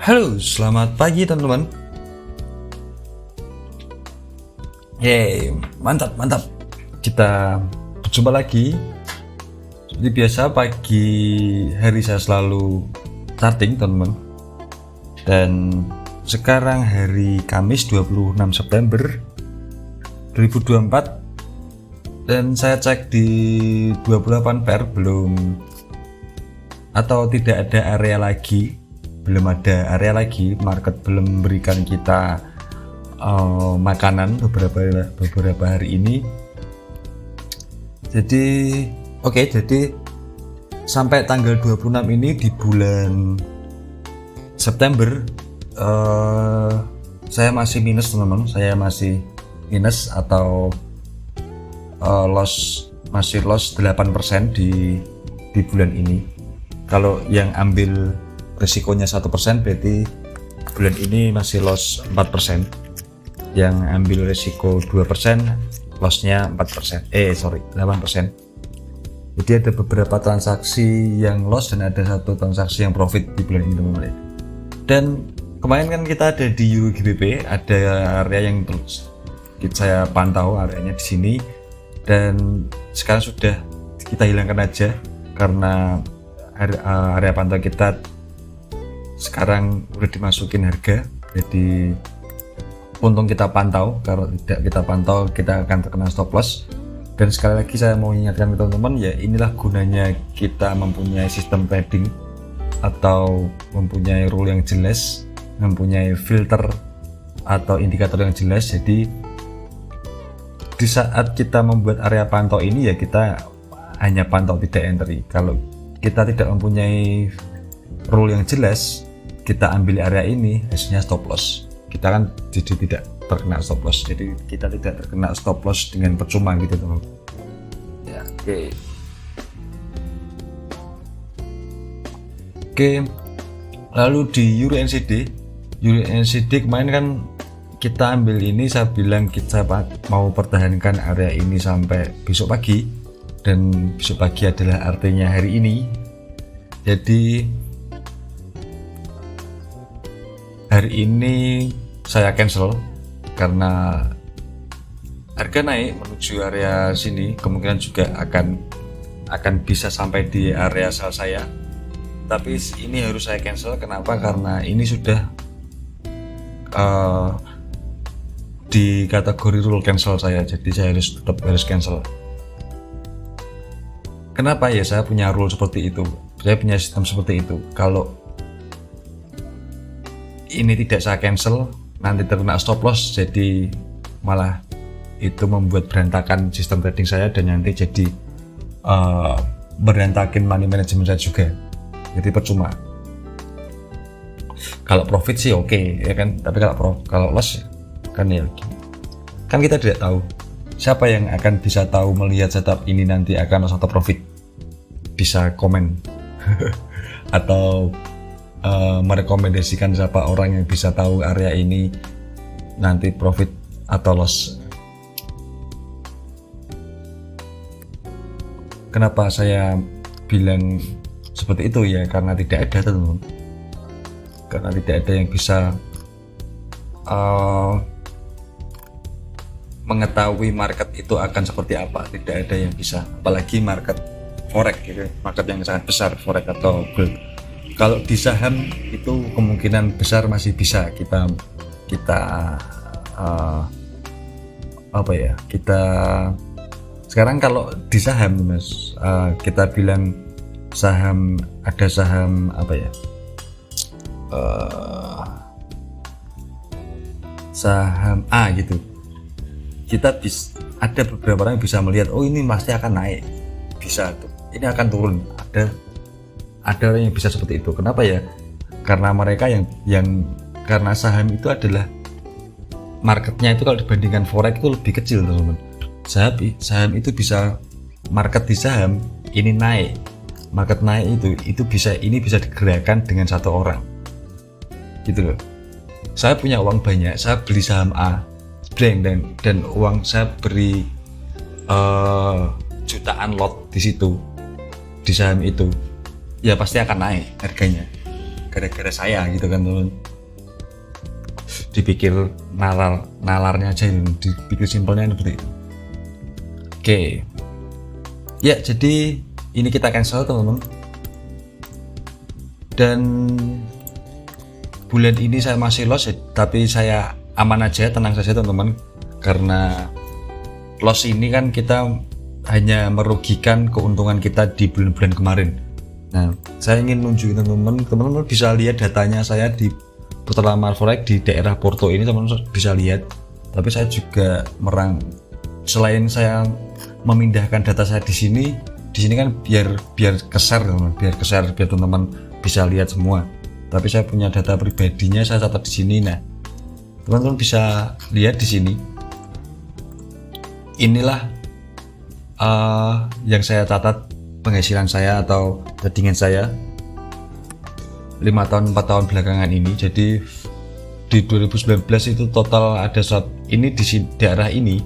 Halo, selamat pagi teman-teman. Mantap. Kita berjumpa lagi. Seperti biasa, pagi hari saya selalu starting teman-teman. Dan sekarang hari Kamis 26 September 2024. Dan saya cek di 28 per belum atau tidak ada area lagi. Belum ada area lagi, market belum memberikan kita makanan beberapa hari ini. Jadi sampai tanggal 26 ini di bulan September saya masih minus teman-teman. Saya masih minus atau masih loss 8% di bulan ini. Kalau yang ambil risikonya 1% berarti bulan ini masih loss 4%. Yang ambil risiko 2% lossnya 8%. Jadi ada beberapa transaksi yang loss dan ada satu transaksi yang profit di bulan ini teman-teman. Dan kemarin kan kita ada di Euro GBP, ada area yang terus saya pantau areanya di sini, dan sekarang sudah kita hilangkan aja karena area pantau kita sekarang udah dimasukin harga. Jadi untung kita pantau, kalau tidak kita pantau kita akan terkena stop loss. Dan sekali lagi saya mau ingatkan ke teman-teman, ya inilah gunanya kita mempunyai sistem trading atau mempunyai rule yang jelas, mempunyai filter atau indikator yang jelas. Jadi di saat kita membuat area pantau ini ya kita hanya pantau, tidak entry. Kalau kita tidak mempunyai rule yang jelas, kita ambil area ini hasilnya stop loss, kita kan jadi tidak terkena stop loss. Jadi kita tidak terkena stop loss dengan percuma gitu teman. Ya, oke. Lalu di Euro NZD kemarin kan kita ambil ini, saya bilang kita mau pertahankan area ini sampai besok pagi, dan besok pagi adalah artinya hari ini. Jadi hari ini saya cancel karena harga naik menuju area sini, kemungkinan juga akan bisa sampai di area sell saya. Tapi ini harus saya cancel. Kenapa? Karena ini sudah di kategori rule cancel saya, jadi saya harus cancel. Kenapa? Ya saya punya rule seperti itu, saya punya sistem seperti itu. Kalau ini tidak saya cancel, nanti terkena stop loss, jadi malah itu membuat berantakan sistem trading saya, dan nanti jadi berantakin money management saya juga. Jadi percuma. Kalau profit sih oke, ya kan, tapi kalau loss kan ya kan kita tidak tahu. Siapa yang akan bisa tahu melihat setup ini nanti akan loss atau profit? Bisa komen atau merekomendasikan siapa orang yang bisa tahu area ini nanti profit atau loss. Kenapa saya bilang seperti itu? Ya karena tidak ada teman-teman, karena tidak ada yang bisa mengetahui market itu akan seperti apa. Tidak ada yang bisa, apalagi market forex gitu, market yang sangat besar, forex atau gold. Kalau di saham itu kemungkinan besar masih bisa kita sekarang kalau di saham mas, kita bilang saham, ada saham saham A gitu, kita ada beberapa orang yang bisa melihat, oh ini pasti akan naik, bisa tuh, ini akan turun, ada orang yang bisa seperti itu. Kenapa ya? Karena mereka yang karena saham itu adalah marketnya itu kalau dibandingkan forex itu lebih kecil teman-teman. Saham itu bisa, market di saham ini naik, market naik itu bisa digerakkan dengan satu orang gitu loh. Saya punya uang banyak, saya beli saham A dan uang saya beri jutaan lot di situ, di saham itu, ya pasti akan naik harganya gara-gara saya gitu kan teman. Dipikir nalarnya aja, dipikir simpelnya seperti itu. Oke. Ya, jadi ini kita cancel teman-teman. Dan bulan ini saya masih loss, tapi saya aman aja, tenang saja teman-teman. Karena loss ini kan kita hanya merugikan keuntungan kita di bulan-bulan kemarin. Nah, saya ingin nunjukin teman-teman bisa lihat datanya saya di Portal Lamar Forex di daerah Porto ini, teman-teman bisa lihat. Tapi saya juga selain saya memindahkan data saya di sini kan biar keser teman-teman, biar teman-teman bisa lihat semua. Tapi saya punya data pribadinya saya catat di sini. Nah, teman-teman bisa lihat di sini. Inilah yang saya catat penghasilan saya atau tradingan saya 5 tahun 4 tahun belakangan ini. Jadi di 2019 itu total ada ini di daerah ini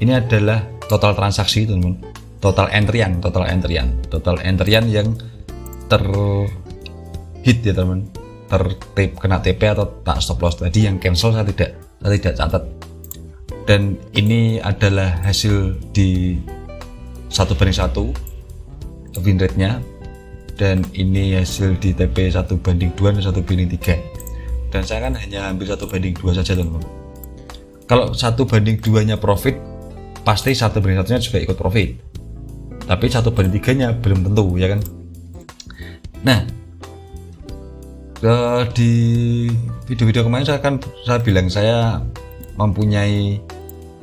adalah total transaksi teman-teman, total entryan yang terhit ya teman, kena TP atau tak stop loss. Tadi yang cancel saya tidak catat. Dan ini adalah hasil di 1/1 win rate nya, dan ini hasil di TP 1/2 dan 1/3, dan saya kan hanya ambil 1/2 saja teman-teman. Kalau 1/2 nya profit, pasti 1/1 nya juga ikut profit, tapi 1/3 nya belum tentu ya kan. Nah, di video-video kemarin saya bilang saya mempunyai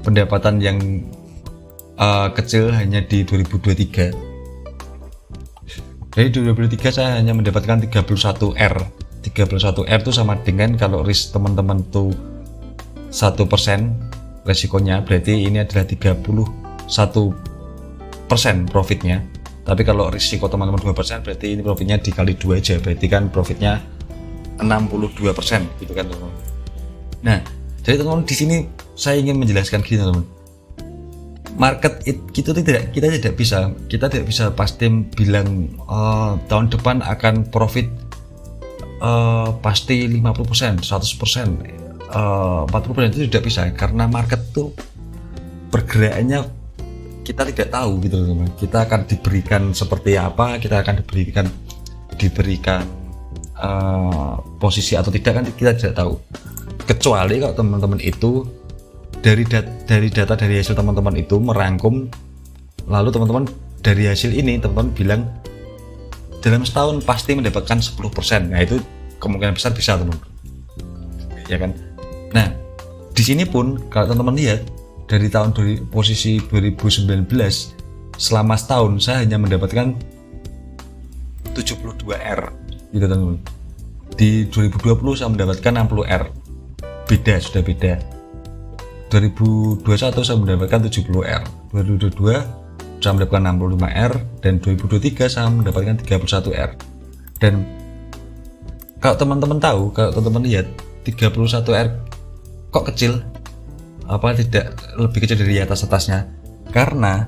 pendapatan yang kecil hanya di 2023. Dari 2023 saya hanya mendapatkan 31R. 31R itu sama dengan kalau risk teman-teman tuh 1% resikonya, berarti ini adalah 31% profitnya. Tapi kalau risiko teman-teman 2%, berarti ini profitnya dikali 2 aja, berarti kan profitnya 62% gitu kan teman-teman. Nah, jadi teman-teman di sini saya ingin menjelaskan gini teman-teman. Market kita tidak bisa pasti bilang tahun depan akan profit pasti 50%, 100%, 40%, itu tidak bisa, karena market tuh pergerakannya kita tidak tahu gitu teman. Kita akan diberikan seperti apa, kita akan diberikan posisi atau tidak kan kita tidak tahu, kecuali kalau teman-teman itu dari data dari hasil teman-teman itu merangkum, lalu teman-teman dari hasil ini teman-teman bilang dalam setahun pasti mendapatkan 10%. Nah, itu kemungkinan besar bisa teman-teman ya kan. Nah, di sini pun kalau teman-teman lihat dari posisi 2019 selama setahun saya hanya mendapatkan 72R gitu teman-teman. Di 2020 saya mendapatkan 60R, sudah beda. 2021 saya mendapatkan 70R, 2022 saya mendapatkan 65R, dan 2023 saya mendapatkan 31R. Dan kalau teman-teman lihat 31R kok kecil, apa tidak lebih kecil dari atasnya, karena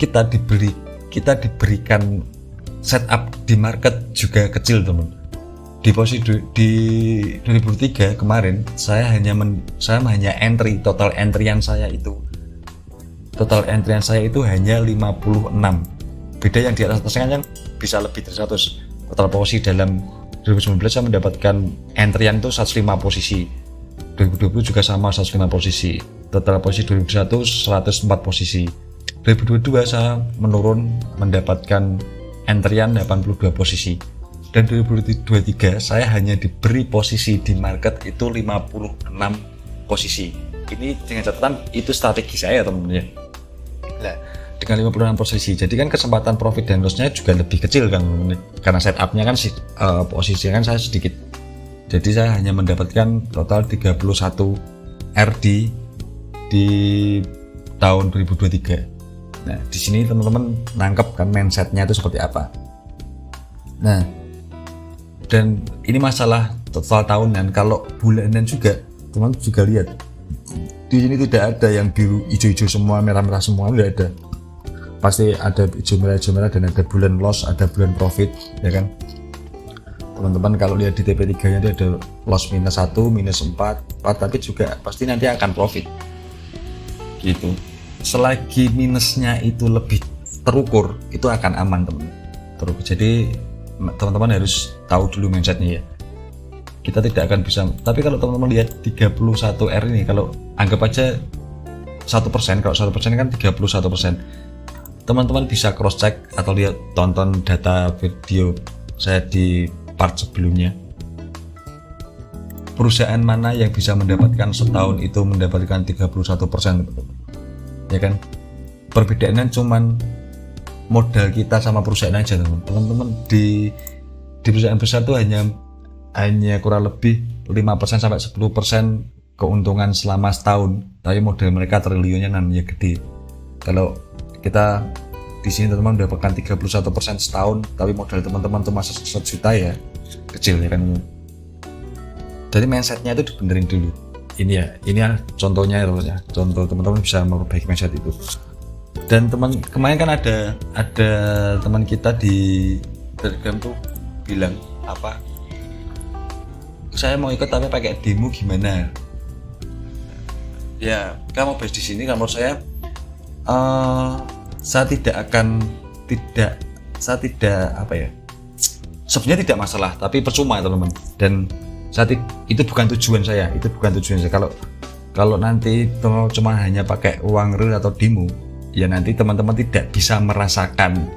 kita diberikan setup di market juga kecil teman. Di posisi di 2003 kemarin saya hanya entry, total entryan saya itu hanya 56. Beda yang di atasnya kan bisa lebih dari 100. Total posisi dalam 2019 saya mendapatkan entryan itu 105 posisi. 2020 juga sama 105 posisi. Total posisi 2021 104 posisi. 2022 saya menurun mendapatkan entryan 82 posisi. Dan 2023 saya hanya diberi posisi di market itu 56 posisi. Ini dengan catatan itu strategi saya teman-teman. Nah, dengan 56 posisi, jadi kan kesempatan profit dan lossnya juga lebih kecil kan teman-teman. Karena setupnya kan posisinya kan saya sedikit. Jadi saya hanya mendapatkan total 31 RD di tahun 2023. Nah, di sini teman-teman nangkep kan mindsetnya itu seperti apa. Nah, dan ini masalah total tahunan. Kalau bulanan juga teman juga lihat di sini tidak ada yang biru hijau-hijau semua, merah-merah semua, tidak ada. Pasti ada hijau merah dan ada bulan loss, ada bulan profit ya kan. teman-teman kalau lihat di TP3 nya dia ada loss minus 1, minus 4, tapi juga pasti nanti akan profit gitu. Selagi minusnya itu lebih terukur, itu akan aman teman-teman. Jadi teman-teman harus tahu dulu mindsetnya ya. Kita tidak akan bisa, tapi kalau teman-teman lihat 31R ini, kalau anggap aja 1%, kalau 1% kan 31%, teman-teman bisa cross check atau lihat, tonton data video saya di part sebelumnya. Perusahaan mana yang bisa mendapatkan setahun itu mendapatkan 31%, ya kan? Perbedaannya cuman modal kita sama perusahaan aja teman-teman. Di perusahaan besar tuh hanya kurang lebih 5% sampai 10% keuntungan selama setahun, tapi modal mereka triliunnya namanya gede. Kalau kita di sini teman-teman mendapatkan 31% setahun, tapi modal teman-teman cuma 1 juta, ya kecil ya kan. Jadi mindsetnya itu dibenerin dulu. Ini ya contohnya ya, contoh teman-teman bisa memperbaiki mindset itu. Dan kemarin kan ada teman kita di Telegram tuh bilang apa, saya mau ikut tapi pakai demo gimana ya. Kamu bahas di sini, kalau menurut saya sebenarnya tidak masalah, tapi percuma teman-teman. Dan itu bukan tujuan saya. Kalau nanti teman cuma hanya pakai uang real atau demo, ya nanti teman-teman tidak bisa merasakan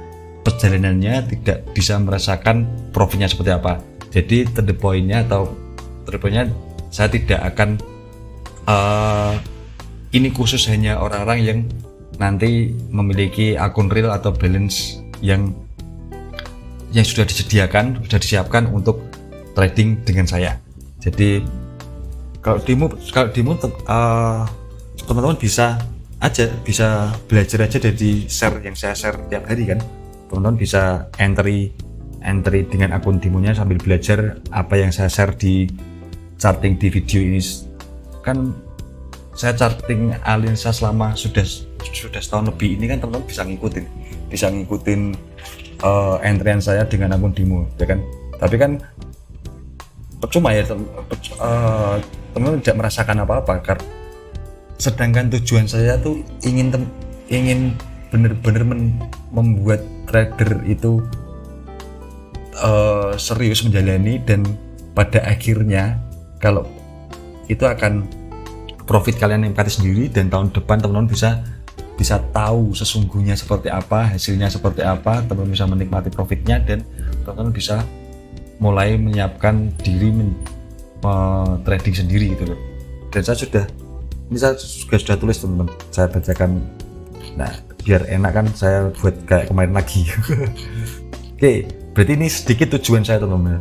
perjalanannya, tidak bisa merasakan profitnya seperti apa. Jadi to the point-nya saya tidak akan ini khusus hanya orang-orang yang nanti memiliki akun real atau balance yang sudah disiapkan untuk trading dengan saya. Jadi kalau demo teman-teman bisa belajar aja dari share yang saya share tiap hari kan. Teman-teman bisa entry dengan akun demonya sambil belajar apa yang saya share di charting di video ini. Kan saya charting Alinsa selama sudah setahun lebih ini kan, teman-teman bisa ngikutin entryan saya dengan akun demo ya kan. Tapi kan percuma ya teman-teman tidak merasakan apa-apa, sedangkan tujuan saya tuh ingin benar-benar membuat trader itu serius menjalani, dan pada akhirnya kalau itu akan profit kalian nikmati sendiri, dan tahun depan teman-teman bisa tahu sesungguhnya seperti apa, hasilnya seperti apa, teman-teman bisa menikmati profitnya, dan teman-teman bisa mulai menyiapkan diri trading sendiri gitu loh. Dan saya sudah tulis teman-teman, saya bacakan. Nah biar enak kan saya buat kayak kemarin lagi. Oke, berarti ini sedikit tujuan saya teman-teman,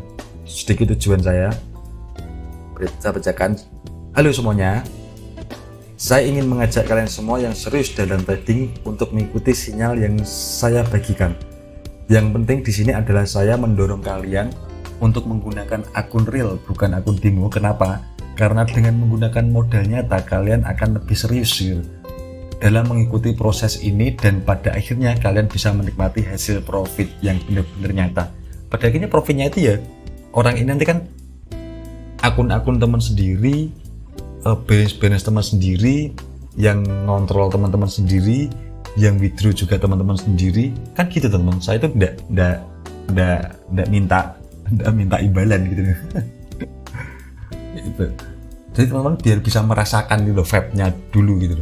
saya bacakan. Halo semuanya, saya ingin mengajak kalian semua yang serius dalam trading untuk mengikuti sinyal yang saya bagikan. Yang penting di sini adalah saya mendorong kalian untuk menggunakan akun real, bukan akun demo. Kenapa? Karena dengan menggunakan modal nyata kalian akan lebih serius gitu dalam mengikuti proses ini, dan pada akhirnya kalian bisa menikmati hasil profit yang benar-benar nyata. Pada akhirnya profitnya itu ya orang ini nanti kan akun-akun teman sendiri, balance teman sendiri, yang ngontrol teman-teman sendiri, yang withdraw juga teman-teman sendiri kan gitu teman-teman. Saya itu enggak minta imbalan gitu. Gitu. Jadi teman-teman biar bisa merasakan gitu vibe-nya dulu gitu.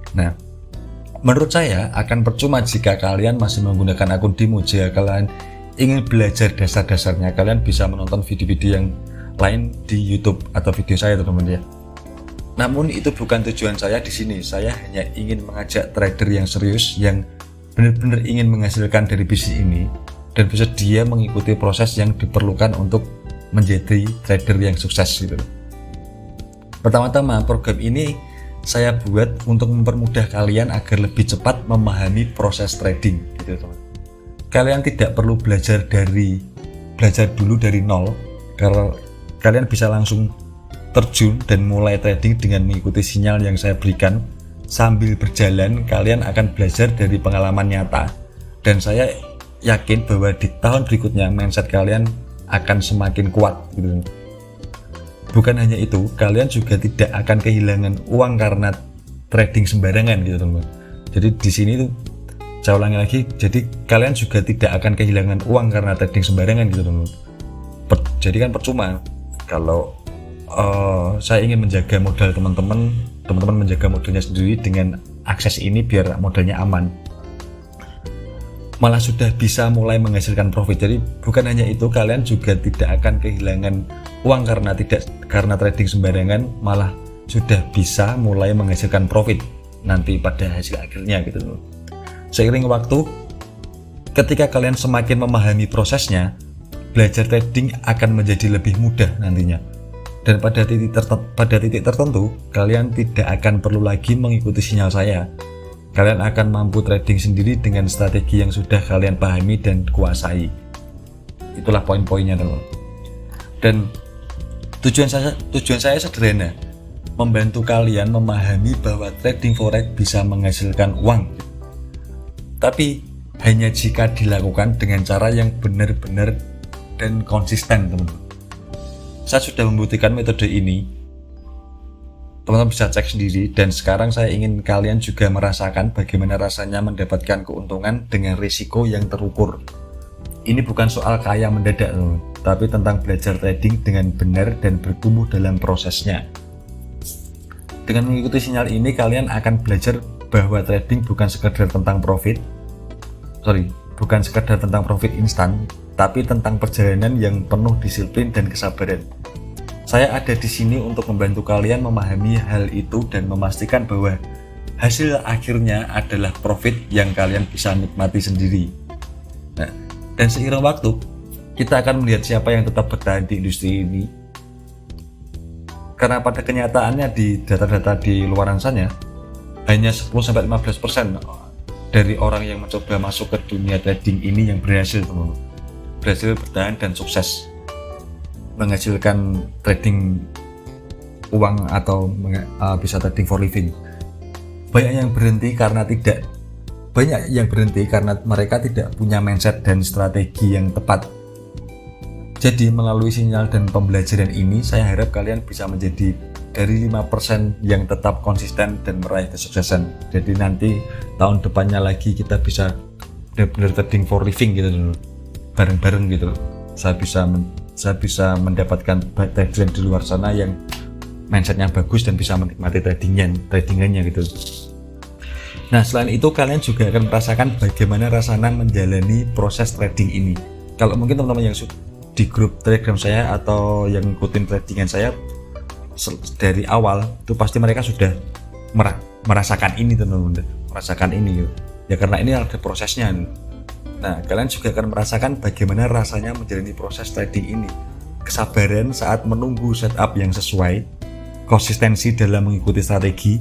Nah, menurut saya akan percuma jika kalian masih menggunakan akun demo. Jika kalian ingin belajar dasar-dasarnya, kalian bisa menonton video-video yang lain di YouTube atau video saya teman-teman ya. Namun itu bukan tujuan saya di sini. Saya hanya ingin mengajak trader yang serius, yang benar-benar ingin menghasilkan dari bisnis ini dan bersedia mengikuti proses yang diperlukan untuk menjadi trader yang sukses gitu. Pertama-tama, program ini saya buat untuk mempermudah kalian agar lebih cepat memahami proses trading gitu teman. Kalian tidak perlu belajar dulu dari nol, karena kalian bisa langsung terjun dan mulai trading dengan mengikuti sinyal yang saya berikan. Sambil berjalan kalian akan belajar dari pengalaman nyata, dan saya yakin bahwa di tahun berikutnya mindset kalian akan semakin kuat gitu. Bukan hanya itu, kalian juga tidak akan kehilangan uang karena trading sembarangan gitu teman-teman. Jadi di sini tuh saya ulangi lagi, jadi kalian juga tidak akan kehilangan uang karena trading sembarangan gitu teman-teman. Jadi kan percuma kalau saya ingin menjaga modal teman-teman menjaga modalnya sendiri dengan akses ini biar modalnya aman, malah sudah bisa mulai menghasilkan profit. Jadi bukan hanya itu, kalian juga tidak akan kehilangan uang karena trading sembarangan, malah sudah bisa mulai menghasilkan profit nanti pada hasil akhirnya gitu. Seiring waktu, ketika kalian semakin memahami prosesnya, belajar trading akan menjadi lebih mudah nantinya. Dan pada titik tertentu, kalian tidak akan perlu lagi mengikuti sinyal saya. Kalian akan mampu trading sendiri dengan strategi yang sudah kalian pahami dan kuasai. Itulah poin-poinnya teman-teman. Dan tujuan saya sederhana, membantu kalian memahami bahwa trading forex bisa menghasilkan uang. Tapi hanya jika dilakukan dengan cara yang benar-benar dan konsisten teman-teman. Saya sudah membuktikan metode ini, teman-teman bisa cek sendiri, dan sekarang saya ingin kalian juga merasakan bagaimana rasanya mendapatkan keuntungan dengan risiko yang terukur. Ini bukan soal kaya mendadak teman-teman, tapi tentang belajar trading dengan benar dan bertumbuh dalam prosesnya. Dengan mengikuti sinyal ini, kalian akan belajar bahwa trading bukan sekedar tentang profit instan, tapi tentang perjalanan yang penuh disiplin dan kesabaran. Saya ada di sini untuk membantu kalian memahami hal itu dan memastikan bahwa hasil akhirnya adalah profit yang kalian bisa nikmati sendiri. Nah, dan seiring waktu, kita akan melihat siapa yang tetap bertahan di industri ini. Karena pada kenyataannya di data-data di luaran sana, hanya 10-15% dari orang yang mencoba masuk ke dunia trading ini yang berhasil bertahan dan sukses menghasilkan trading uang atau bisa trading for living. Banyak yang berhenti karena mereka tidak punya mindset dan strategi yang tepat. Jadi melalui sinyal dan pembelajaran ini, saya harap kalian bisa menjadi dari 5% yang tetap konsisten dan meraih kesuksesan. Jadi nanti tahun depannya lagi kita bisa benar-benar trading for living gitu dulu, bareng-bareng gitu. Saya bisa mendapatkan trader di luar sana yang mindsetnya bagus dan bisa menikmati tradingannya gitu. Nah, selain itu kalian juga akan merasakan bagaimana rasanya menjalani proses trading ini. Kalau mungkin teman-teman yang di grup Telegram saya atau yang ngikutin tradingan saya dari awal, itu pasti mereka sudah merasakan ini teman-teman, gitu. Ya karena ini ada prosesnya. Nah, kalian juga akan merasakan bagaimana rasanya menjalani proses trading ini. Kesabaran saat menunggu setup yang sesuai, konsistensi dalam mengikuti strategi,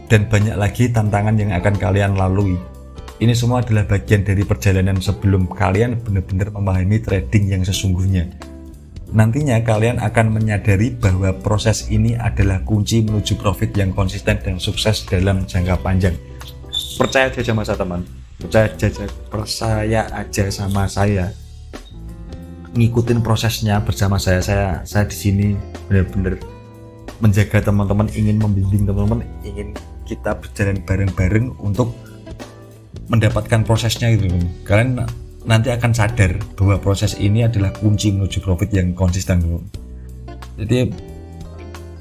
dan banyak lagi tantangan yang akan kalian lalui. Ini semua adalah bagian dari perjalanan sebelum kalian benar-benar memahami trading yang sesungguhnya. Nantinya kalian akan menyadari bahwa proses ini adalah kunci menuju profit yang konsisten dan sukses dalam jangka panjang. Percaya aja sama saya teman, percaya aja sama saya, ngikutin prosesnya bersama saya di sini benar-benar menjaga teman-teman, ingin membimbing teman-teman, ingin kita berjalan bareng-bareng untuk mendapatkan prosesnya gitu. Kalian nanti akan sadar bahwa proses ini adalah kunci menuju profit yang konsisten gitu. Jadi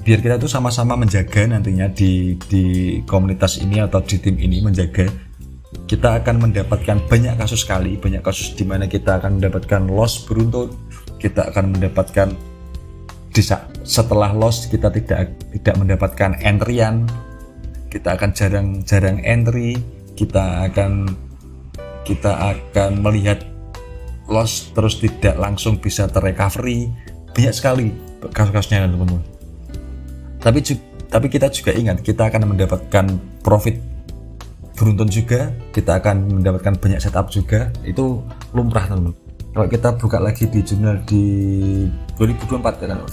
biar kita tuh sama-sama menjaga nantinya di komunitas ini atau di tim ini, menjaga kita akan mendapatkan banyak kasus di mana kita akan mendapatkan loss beruntun, kita akan mendapatkan setelah loss kita tidak mendapatkan entryan, kita akan jarang entry, kita akan melihat loss terus tidak langsung bisa terrecovery. Banyak sekali kasus-kasusnya teman-teman. Tapi kita juga ingat, kita akan mendapatkan profit beruntun juga, kita akan mendapatkan banyak setup juga. Itu lumrah teman-teman. Kalau kita buka lagi di jurnal di 2024 kan.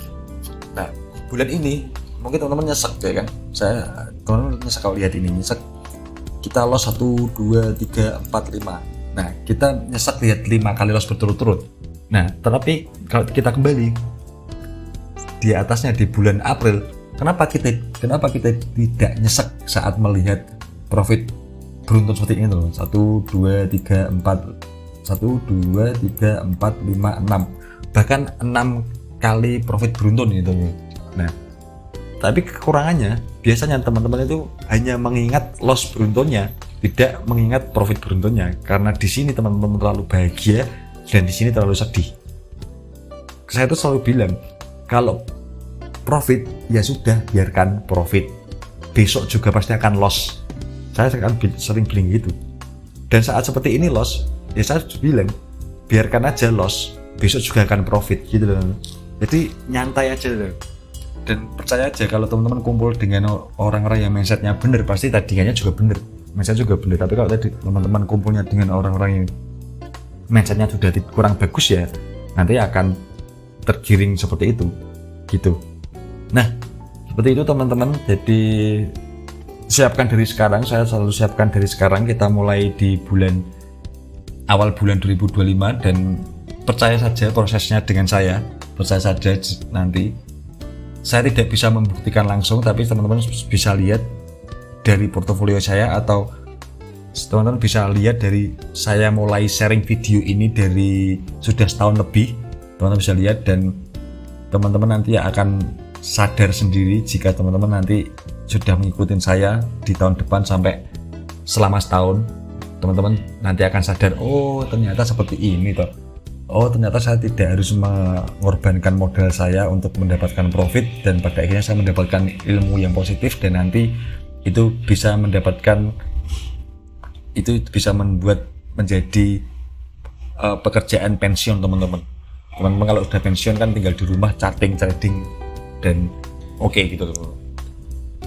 Nah, bulan ini mungkin teman-teman nyesek ya kan. Teman-teman nyesek kalau lihat ini, nyesek. Kita loss 1, 2, 3, 4, 5. Nah, kita nyesek lihat 5 kali loss berturut-turut. Nah, tetapi kalau kita kembali di atasnya di bulan April, kenapa kita tidak nyesek saat melihat profit beruntun seperti ini loh. 1 2 3 4 1 2 3 4 5 6, bahkan 6 kali profit beruntun gitu. Nah, tapi kekurangannya biasanya teman-teman itu hanya mengingat loss beruntunnya, tidak mengingat profit beruntunnya, karena di sini teman-teman terlalu bahagia dan di sini terlalu sedih. Saya tuh selalu bilang, kalau profit ya sudah, biarkan profit, besok juga pasti akan loss. Saya sering bilang gitu. Dan saat seperti ini loss, ya saya bilang biarkan aja loss, besok juga akan profit gitu loh. Jadi nyantai aja loh. Dan percaya aja kalau teman-teman kumpul dengan orang-orang yang mindsetnya bener, pasti tandingannya juga bener, mindset juga bener. Tapi kalau tadi teman-teman kumpulnya dengan orang-orang yang mindsetnya sudah kurang bagus, ya nanti akan tergiring seperti itu gitu. Nah, seperti itu teman-teman. Jadi siapkan dari sekarang, saya selalu siapkan dari sekarang. Kita mulai di awal bulan 2025 dan percaya saja prosesnya dengan saya. Percaya saja, nanti saya tidak bisa membuktikan langsung, tapi teman-teman bisa lihat dari portofolio saya, atau teman-teman bisa lihat dari saya mulai sharing video ini dari sudah setahun lebih. Teman-teman bisa lihat dan teman-teman nanti akan sadar sendiri jika teman-teman nanti sudah mengikuti saya di tahun depan sampai selama setahun. Teman-teman nanti akan sadar, oh ternyata seperti ini toh. Oh ternyata saya tidak harus mengorbankan modal saya untuk mendapatkan profit, dan pada akhirnya saya mendapatkan ilmu yang positif, dan nanti itu bisa membuat menjadi pekerjaan pensiun teman-teman. Teman-teman kalau udah pensiun kan tinggal di rumah trading dan oke gitu loh.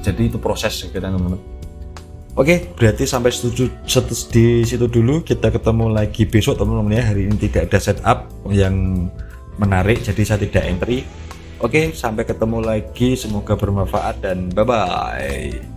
Jadi itu proses kita teman-teman. Oke, berarti sampai di situ dulu. Kita ketemu lagi besok teman-teman ya. Hari ini tidak ada setup yang menarik, jadi saya tidak entry. Oke, sampai ketemu lagi. Semoga bermanfaat dan bye-bye.